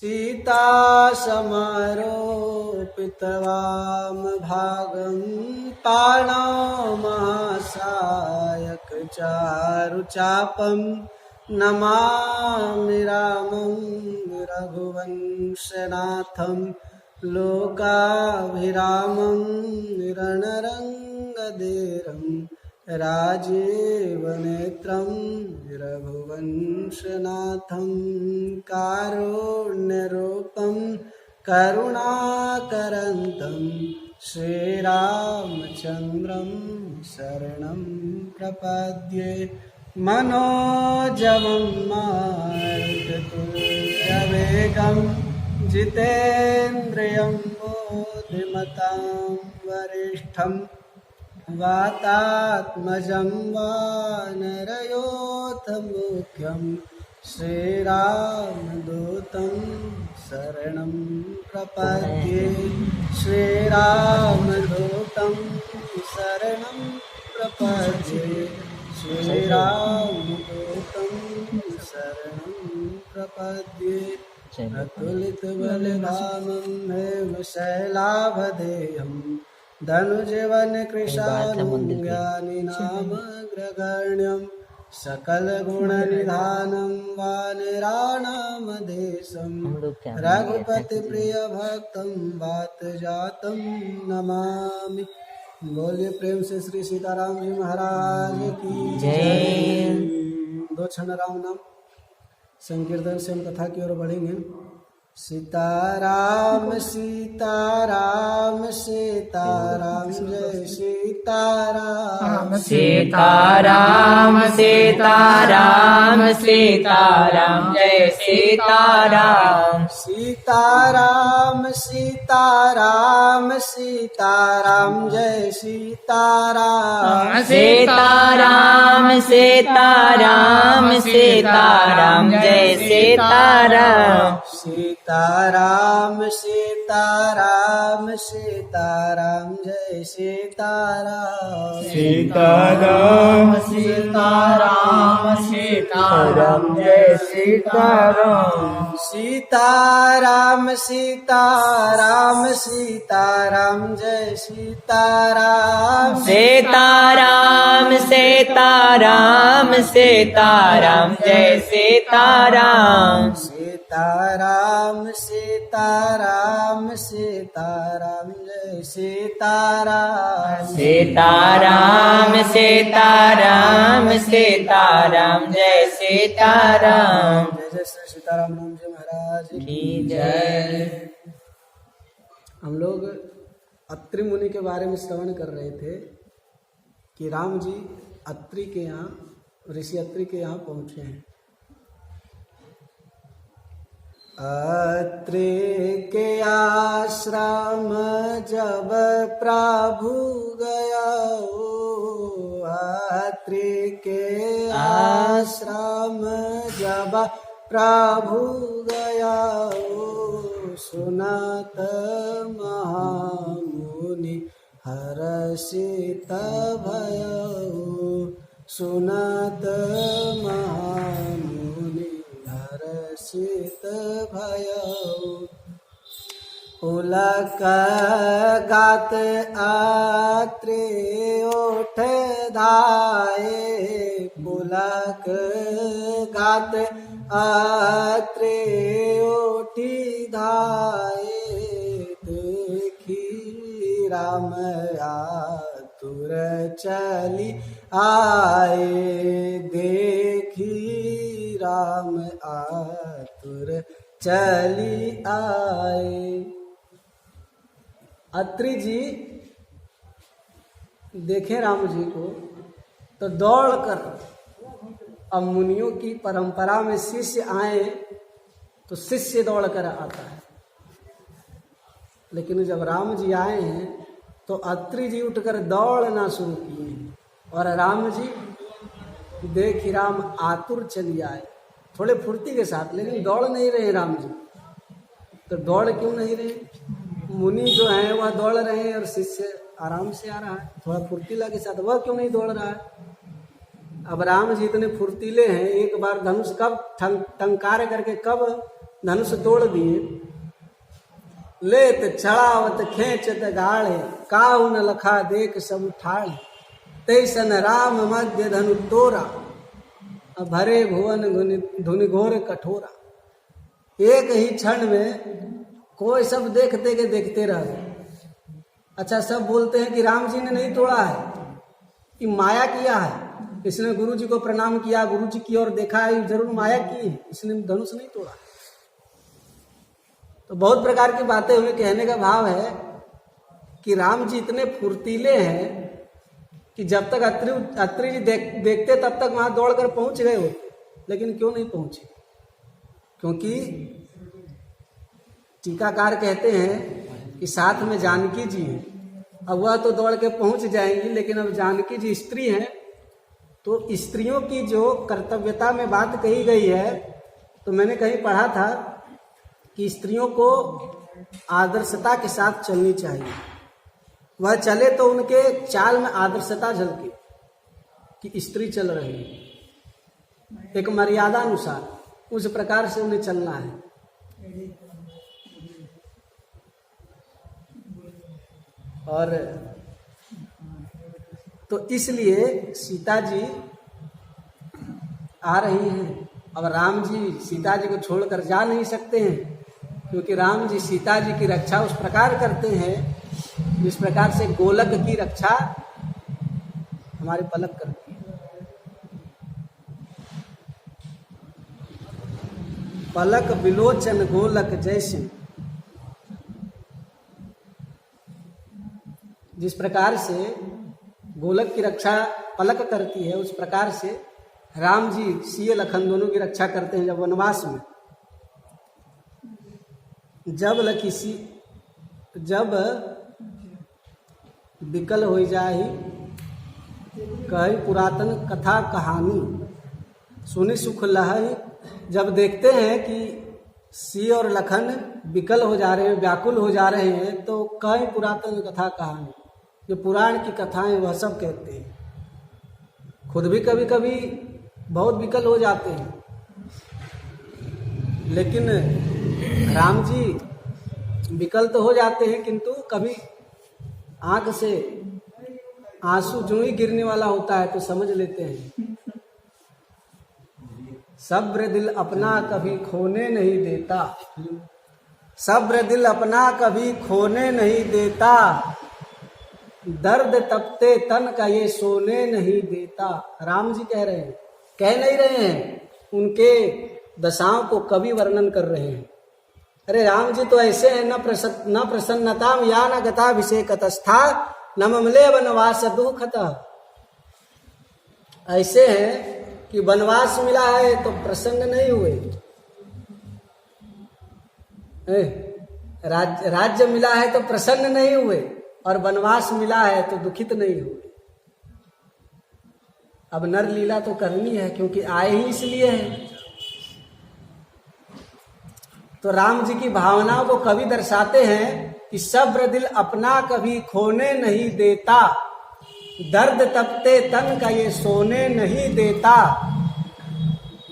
सीता समारोपितवामभागं पाणौ महासायकचारुचापं नमामि रामं रघुवंशनाथं लोकाभिरामं रणरङ्गधीरं राजीवनेत्रं रघुवंशनाथं कारुण्यरूपं करुणाकरन्तं श्रीरामचन्द्रं शरणं प्रपद्ये। मनोजवं मारुततुल्यवेगं जितेन्द्रियं बुद्धिमतां वरिष्ठं वातात्मजं वानरयोधमुख्यं श्रीरामदूतं शरणं प्रपद्ये। श्रीरामदूतं शरणं प्रपद्ये। श्रीरामदूतं शरणं प्रपद्ये। अतुलितबलधामं हेमशैलाभदेहं धनुजवनकृशानं ज्ञानिनामग्रगण्यं सकलगुणनिधानं वानराणामधीशं रघुपतिप्रियभक्तं वातजातं नमामि। बोलिए प्रेम से श्री सीताराम जी महाराज की जय। दो क्षण राम नाम संकीर्तन से हम कथा की ओर बढ़ेंगे। सीताराम सीताराम सीताराम जय सीताराम। सीताराम सीताराम सीताराम जय सीताराम। सीताराम सीताराम सीताराम जय सीताराम। सीताराम सीताराम सीताराम जय सीताराम। सीताराम सीताराम सीताराम जय सीताराम। सीताराम सीताराम सीताराम जय सीताराम। सीताराम सीताराम सीताराम जय सीताराम। सीताराम सीताराम सीताराम जय सीताराम। सीताराम सीताराम सीताराम जय सीताराम। सीताराम सीताराम सीताराम जय सीताराम। जय जय श्री सीताराम नाम जी महाराज की जय। हम लोग अत्रि मुनि के बारे में श्रवण कर रहे थे कि राम जी अत्रि के यहाँ, ऋषि अत्रि के यहाँ पहुँचे हैं। अत्रि के आश्रम जब प्रभु गया, अत्रि के आश्रम जब प्रभु गया, सुनत महामुनि हर्षित भयउ। सुनत महामुनि हर्षित भयउ। पुलक गात अत्रि ओठ धाये, पुलक गात अत्रि ओठी धाये, देखी राम आतुर चली आए, देखी राम आतुर चली आए। अत्रि जी देखे राम जी को तो दौड़ कर, अब मुनियों की परंपरा में शिष्य आए तो शिष्य दौड़ कर आता है, लेकिन जब राम जी आए हैं तो अत्रि जी उठकर दौड़ना शुरू किए और राम जी देखी राम आतुर चली आए, थोड़े फुर्ती के साथ, लेकिन दौड़ नहीं रहे राम जी। तो दौड़ क्यों नहीं रहे? मुनि जो है वह दौड़ रहे हैं और शिष्य आराम से आ रहा है, थोड़ा फुर्तीला के साथ, वह क्यों नहीं दौड़ रहा है? अब राम जी इतने फुर्तीले हैं, एक बार धनुष कब टंकार करके कब धनुष तोड़ दिए। लेत छड़ावत खेचत गाढ़े, काहू न लखा देख सब ठाड़े। तैसन राम मध्य धनु तोरा, अब भरे भुवन धुनि घोर कठोरा। एक ही क्षण में कोई सब देखते के देखते रह गए। अच्छा, सब बोलते हैं कि राम जी ने नहीं तोड़ा है, कि माया किया है, इसने गुरु जी को प्रणाम किया, गुरु जी की ओर देखा है, जरूर माया की है, इसने धनुष नहीं तोड़ा। तो बहुत प्रकार की बातें हुई। कहने का भाव है कि राम जी इतने फुर्तीले हैं कि जब तक अत्रि जी देखते तब तक वहां दौड़कर पहुंच गए होते, लेकिन क्यों नहीं पहुंचे? क्योंकि टीकाकार कहते हैं कि साथ में जानकी जी हैं। अब वह तो दौड़ के पहुंच जाएंगी, लेकिन अब जानकी जी स्त्री हैं, तो स्त्रियों की जो कर्तव्यता में बात कही गई है, तो मैंने कहीं पढ़ा था कि स्त्रियों को आदर्शता के साथ चलनी चाहिए। वह चले तो उनके चाल में आदर्शता झलके कि स्त्री चल रही है, एक मर्यादा अनुसार उस प्रकार से उन्हें चलना है। और तो इसलिए सीता जी आ रही हैं। अब राम जी सीता जी को छोड़कर जा नहीं सकते हैं, क्योंकि राम जी सीता जी की रक्षा उस प्रकार करते हैं जिस प्रकार से गोलक की रक्षा हमारे पलक करती है। पलक बिलोचन गोलक जैसे, जिस प्रकार से गोलक की रक्षा पलक करती है, उस प्रकार से राम जी सीए लखन दोनों की रक्षा करते हैं। जब वनवास में जब विकल हो जाही, कही पुरातन कथा कहानी, सुनी सुख लहई। जब देखते हैं कि सी और लखन विकल हो जा रहे हैं, व्याकुल हो जा रहे हैं, तो कई पुरातन कथा कहानी, जो पुराण की कथाएं वह सब कहते हैं। खुद भी कभी कभी बहुत विकल हो जाते हैं, लेकिन राम जी विकल तो हो जाते हैं, किंतु कभी आंख से आंसू जो ही गिरने वाला होता है तो समझ लेते हैं। सब्र दिल अपना कभी खोने नहीं देता, सब्र दिल अपना कभी खोने नहीं देता, दर्द तपते तन का ये सोने नहीं देता। राम जी कह रहे हैं, कह नहीं रहे हैं, उनके दशाओं को कवि वर्णन कर रहे हैं। अरे राम जी तो ऐसे हैं, न प्रसन्नताम या न गताभिषेकतस्था न ममले वनवास दुखतः। ऐसे हैं कि वनवास मिला है तो प्रसन्न नहीं हुए, राज्य मिला है तो प्रसन्न नहीं हुए, और वनवास मिला है तो दुखित नहीं हुए। अब नर लीला तो करनी है, क्योंकि आए ही इसलिए हैं। तो राम जी की भावनाओं को कवि दर्शाते हैं कि सब्र दिल अपना कभी खोने नहीं देता, दर्द तपते तन का ये सोने नहीं देता,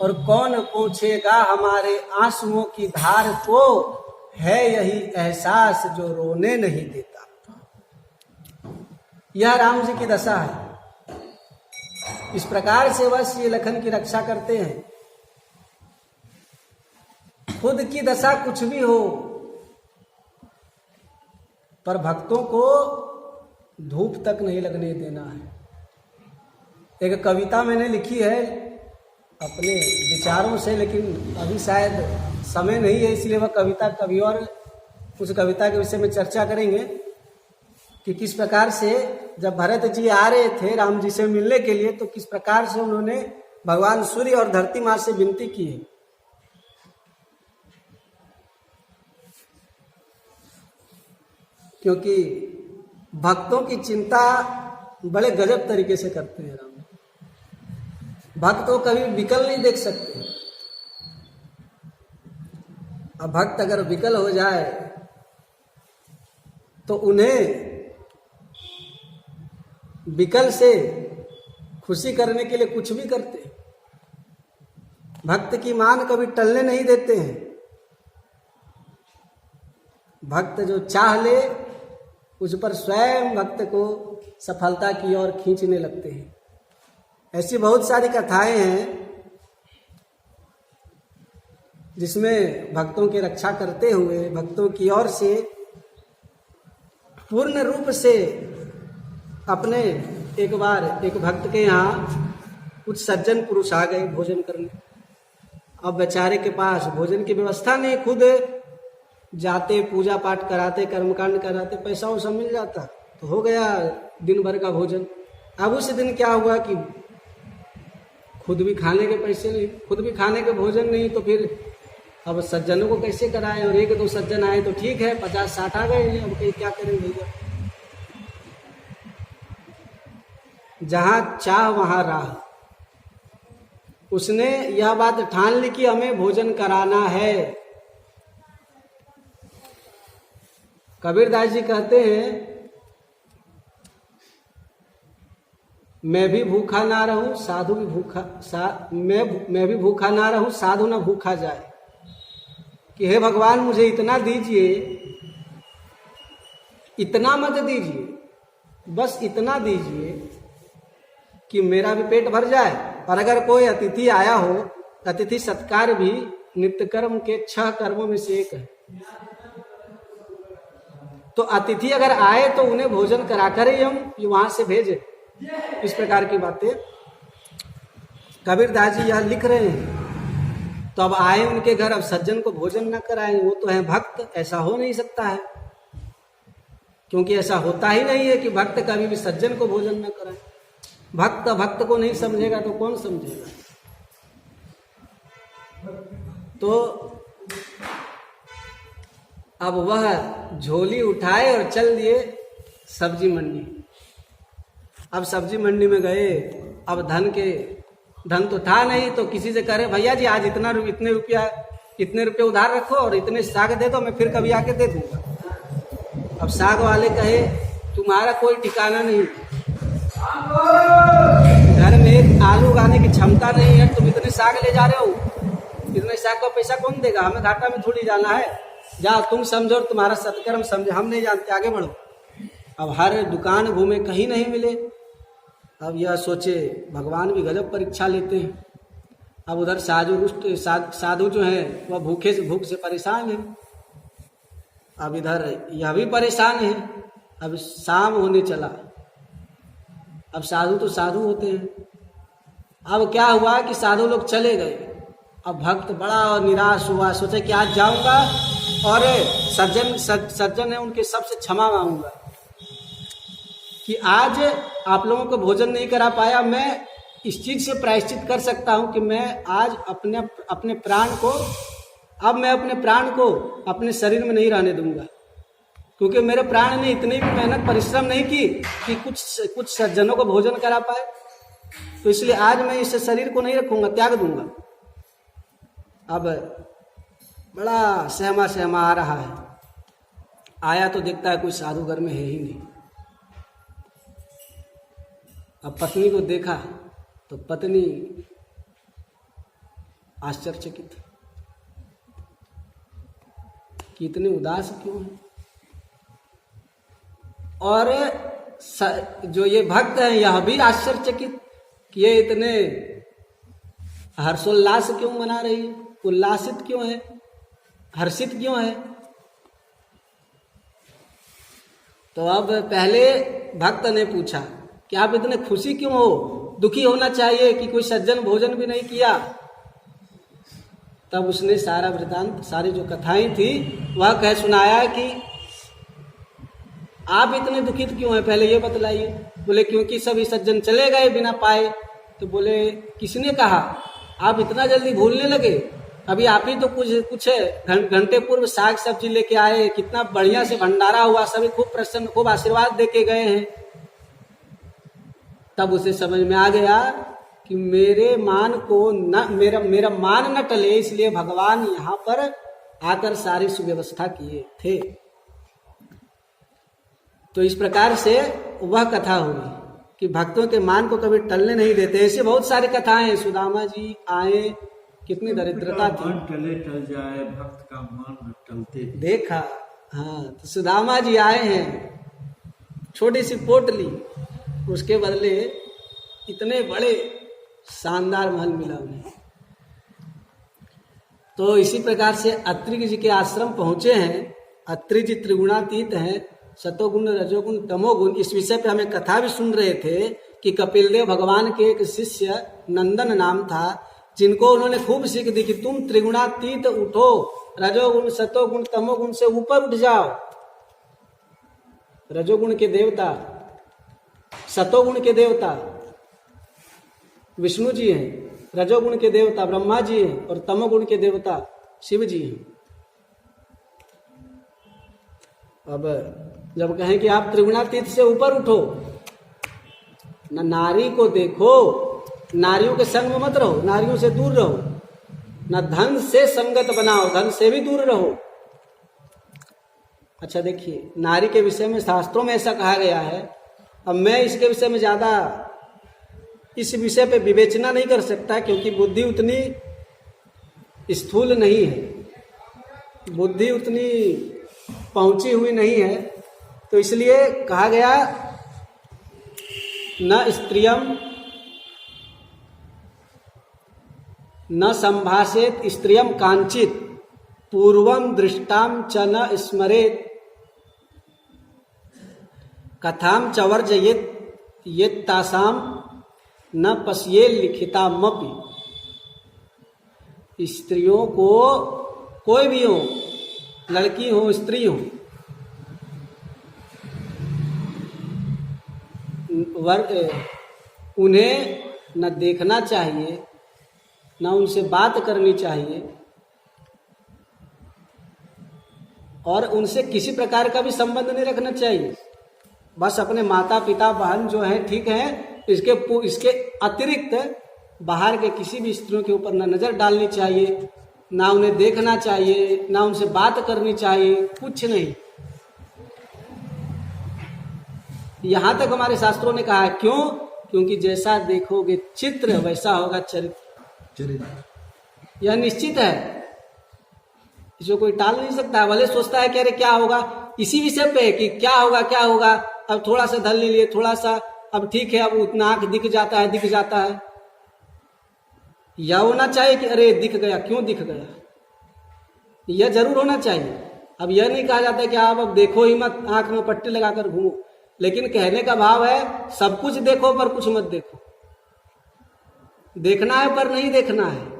और कौन पूछेगा हमारे आंसुओं की धार को, है यही एहसास जो रोने नहीं देता। यह राम जी की दशा है। इस प्रकार से वह श्री लखन की रक्षा करते हैं। खुद की दशा कुछ भी हो, पर भक्तों को धूप तक नहीं लगने देना है। एक कविता मैंने लिखी है अपने विचारों से, लेकिन अभी शायद समय नहीं है, इसलिए वह कविता कभी और उस कविता के विषय में चर्चा करेंगे कि किस प्रकार से जब भरत जी आ रहे थे राम जी से मिलने के लिए, तो किस प्रकार से उन्होंने भगवान सूर्य और धरती माँ से विनती की है। क्योंकि भक्तों की चिंता बड़े गजब तरीके से करते हैं राम। भक्त को कभी विकल नहीं देख सकते। अब भक्त अगर विकल हो जाए तो उन्हें विकल से खुशी करने के लिए कुछ भी करते हैं। भक्त की मान कभी टलने नहीं देते हैं। भक्त जो चाह ले उस पर स्वयं भक्त को सफलता की ओर खींचने लगते हैं। ऐसी बहुत सारी कथाएं हैं जिसमें भक्तों की रक्षा करते हुए भक्तों की ओर से पूर्ण रूप से अपने एक बार एक भक्त के यहाँ कुछ सज्जन पुरुष आ गए भोजन करने। अब बेचारे के पास भोजन की व्यवस्था नहीं, खुद जाते पूजा पाठ कराते कर्मकांड कराते, पैसा वैसा मिल जाता तो हो गया दिन भर का भोजन। अब उस दिन क्या हुआ कि खुद भी खाने के पैसे नहीं, खुद भी खाने के भोजन नहीं, तो फिर अब सज्जनों को कैसे कराए। और एक दो सज्जन आए तो ठीक है, 50-60 आ गए, अब कहीं क्या करें भैया। जहां चाह वहां राह। उसने यह बात ठान ली कि हमें भोजन कराना है। कबीरदास जी कहते हैं, मैं भी भूखा ना रहूं साधु भी भूखा मैं भी भूखा ना रहूं साधु ना भूखा जाए, कि हे भगवान मुझे इतना दीजिए, इतना मत दीजिए, बस इतना दीजिए कि मेरा भी पेट भर जाए। और अगर कोई अतिथि आया हो, अतिथि सत्कार भी नित्य कर्म के 6 कर्मों में से एक है। तो अतिथि अगर आए तो उन्हें भोजन कराकर ही हम वहां से भेजें। इस प्रकार की बातें कबीरदास जी यह लिख रहे हैं। तो अब आए उनके घर, अब सज्जन को भोजन न कराएं, वो तो है भक्त, ऐसा हो नहीं सकता है। क्योंकि ऐसा होता ही नहीं है कि भक्त कभी भी सज्जन को भोजन न कराए। भक्त भक्त को नहीं समझेगा तो कौन समझेगा। तो अब वह झोली उठाए और चल दिए सब्जी मंडी। अब सब्जी मंडी में गए, अब धन तो था नहीं, तो किसी से करे भैया जी आज इतने रुपये उधार रखो और इतने साग दे दो, मैं फिर कभी आके दे दूंगा। अब साग वाले कहे तुम्हारा कोई ठिकाना नहीं, घर में एक आलू उगाने की क्षमता नहीं है, तुम इतने साग ले जा रहे हो, इतने साग का पैसा कौन देगा, हमें घाटा में थोड़ी जाना है, जाओ तुम समझो और तुम्हारा सत्कर्म समझे, हम नहीं जानते, आगे बढ़ो। अब हर दुकान घूमे, कहीं नहीं मिले। अब यह सोचे भगवान भी गजब परीक्षा लेते हैं। अब उधर साधु जो है वह भूख से परेशान है। अब इधर यह भी परेशान है। अब शाम होने चला। अब साधु तो साधु होते हैं। अब क्या हुआ कि साधु लोग चले गए। अब भक्त बड़ा निराश हुआ, सोचे कि आज जाऊंगा और सज्जन है उनके सबसे क्षमा मांगूंगा कि आज आप लोगों को भोजन नहीं करा पाया, मैं इस चीज से प्रायश्चित कर सकता हूं कि मैं आज अपने प्राण को अपने शरीर में नहीं रहने दूंगा, क्योंकि मेरे प्राण ने इतनी भी मेहनत परिश्रम नहीं की कि कुछ सज्जनों को भोजन करा पाए, तो इसलिए आज मैं इस शरीर को नहीं रखूंगा, त्याग दूंगा। अब बड़ा सहमा आ रहा है। आया तो देखता है कोई साधु घर में है ही नहीं। अब पत्नी को देखा तो पत्नी आश्चर्यचकित कि इतने उदास क्यों है। और जो ये भक्त हैं यह भी आश्चर्यचकित कि ये इतने हर्षोल्लास क्यों मना रही है, उल्लासित क्यों है, हर्षित क्यों है। तो अब पहले भक्त ने पूछा कि आप इतने खुशी क्यों हो, दुखी होना चाहिए कि कोई सज्जन भोजन भी नहीं किया। तब उसने सारा वृतांत, सारी जो कथाएं थी वह कह सुनाया कि आप इतने दुखित क्यों हैं, पहले ये बतलाइए। बोले क्योंकि सभी सज्जन चले गए बिना पाए। तो बोले किसने कहा, आप इतना जल्दी भूलने लगे, अभी आप ही तो कुछ घंटे पूर्व साग सब्जी लेके आए, कितना बढ़िया से भंडारा हुआ, सभी खूब प्रसन्न, खूब आशीर्वाद देके गए हैं। तब उसे समझ में आ गया कि मेरा मान न टले, इसलिए भगवान यहाँ पर आकर सारी सुव्यवस्था किए थे। तो इस प्रकार से वह कथा हुई कि भक्तों के मान को कभी टलने नहीं देते। ऐसे बहुत सारी कथाएं हैं। सुदामा जी आए, कितनी दरिद्रता थी, टले टल जाए भक्त का मान न टलते। देखा हाँ, तो सुदामा जी आए हैं, छोटी सी पोटली, उसके बदले इतने बड़े शानदार महल मिला उन्हें। तो इसी प्रकार से अत्रि जी के आश्रम पहुंचे हैं। अत्रि जी त्रिगुणातीत हैं, सतोगुण रजोगुण तमोगुण। इस विषय पे हमें कथा भी सुन रहे थे कि कपिलदेव भगवान के एक शिष्य नंदन नाम था, जिनको उन्होंने खूब सीख दी कि तुम त्रिगुणातीत उठो, रजोगुण सतोगुण तमोगुण से ऊपर उठ जाओ। रजोगुण के देवता, सतोगुण के देवता विष्णु जी हैं, रजोगुण के देवता ब्रह्मा जी हैं और तमोगुण के देवता शिव जी हैं। अब जब कहें कि आप त्रिगुणातीत से ऊपर उठो, न नारी को देखो, नारियों के संग में मत रहो, नारियों से दूर रहो, न धन से संगत बनाओ, धन से भी दूर रहो। अच्छा देखिए, नारी के विषय में शास्त्रों में ऐसा कहा गया है। अब मैं इसके विषय में ज्यादा इस विषय पे विवेचना नहीं कर सकता, क्योंकि बुद्धि उतनी स्थूल नहीं है, बुद्धि उतनी पहुंची हुई नहीं है। तो इसलिए कहा गया न स्त्रियम न संभाषेत स्त्रियम कांचित पूर्वम दृष्टाम च न स्मरेत कथाम चवर्जयेत येत्तासाम न पश्ये लिखितामपि। स्त्रियों को, कोई भी हो, लड़की हो स्त्री हो, उन्हें न देखना चाहिए, न उनसे बात करनी चाहिए, और उनसे किसी प्रकार का भी संबंध नहीं रखना चाहिए। बस अपने माता पिता बहन जो हैं ठीक है, इसके अतिरिक्त बाहर के किसी भी स्त्रियों के ऊपर न नजर डालनी चाहिए, ना उन्हें देखना चाहिए, ना उनसे बात करनी चाहिए, कुछ नहीं। यहां तक हमारे शास्त्रों ने कहा है। क्यों? क्योंकि जैसा देखोगे चित्र वैसा होगा चरित्र। यह निश्चित है, इसको कोई टाल नहीं सकता। भले सोचता है कि अरे क्या होगा, इसी विषय पे कि क्या होगा क्या होगा, अब थोड़ा सा धल ले लिए, थोड़ा सा अब ठीक है, अब उतना आंख दिख जाता है। यह होना चाहिए कि अरे दिख गया, क्यों दिख गया, यह जरूर होना चाहिए। अब यह नहीं कहा जाता कि आप अब देखो ही मत, आंख में पट्टी लगाकर घूमो, लेकिन कहने का भाव है सब कुछ देखो पर कुछ मत देखो। देखना है पर नहीं देखना है।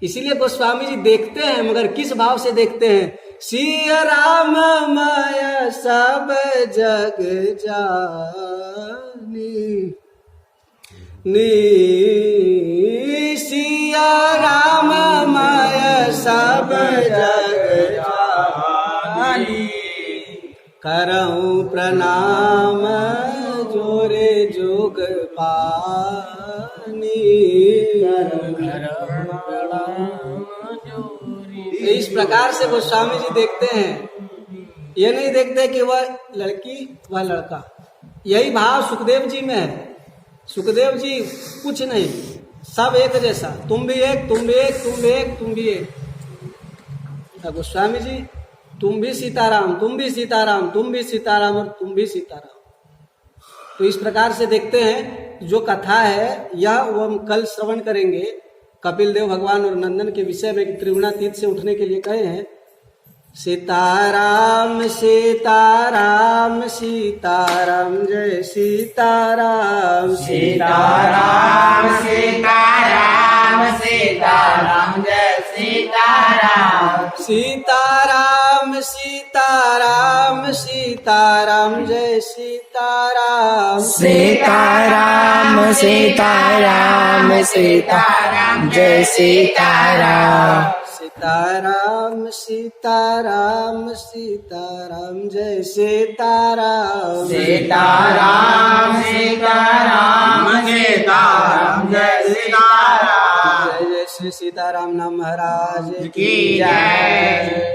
इसीलिए गोस्वामी जी देखते हैं, मगर किस भाव से देखते हैं? सिया राम माया सब जग जानी, सिया राम माया सब जग जानी, करऊं प्रणाम जोरे जोग पानी। इस प्रकार से गोस्वामी जी देखते हैं। ये नहीं देखते कि वह लड़की वह लड़का। यही भाव सुखदेव जी में है। सुखदेव जी कुछ नहीं, सब एक जैसा, तुम भी एक, तुम भी एक, तुम भी एक, तुम भी एक। गोस्वामी जी तुम भी सीताराम, तुम भी सीताराम, तुम भी सीताराम और तुम भी सीताराम। तो इस प्रकार से देखते हैं। जो कथा है यह वो हम कल श्रवण करेंगे। कपिल देव भगवान और नंदन के विषय में त्रिगुणातीत से उठने के लिए कहे हैं। सीताराम सीताराम सीताराम जय सीताराम, सीताराम सीताराम सीताराम जय सीताराम, सीताराम सीताराम सीताराम जय सीताराम, सीताराम सीताराम सीताराम जय सीताराम, सीताराम सीताराम सीताराम जय सीताराम, सीताराम सीताराम सीताराम जय सीताराम। जय जय श्री सीताराम नाम महाराज की जय।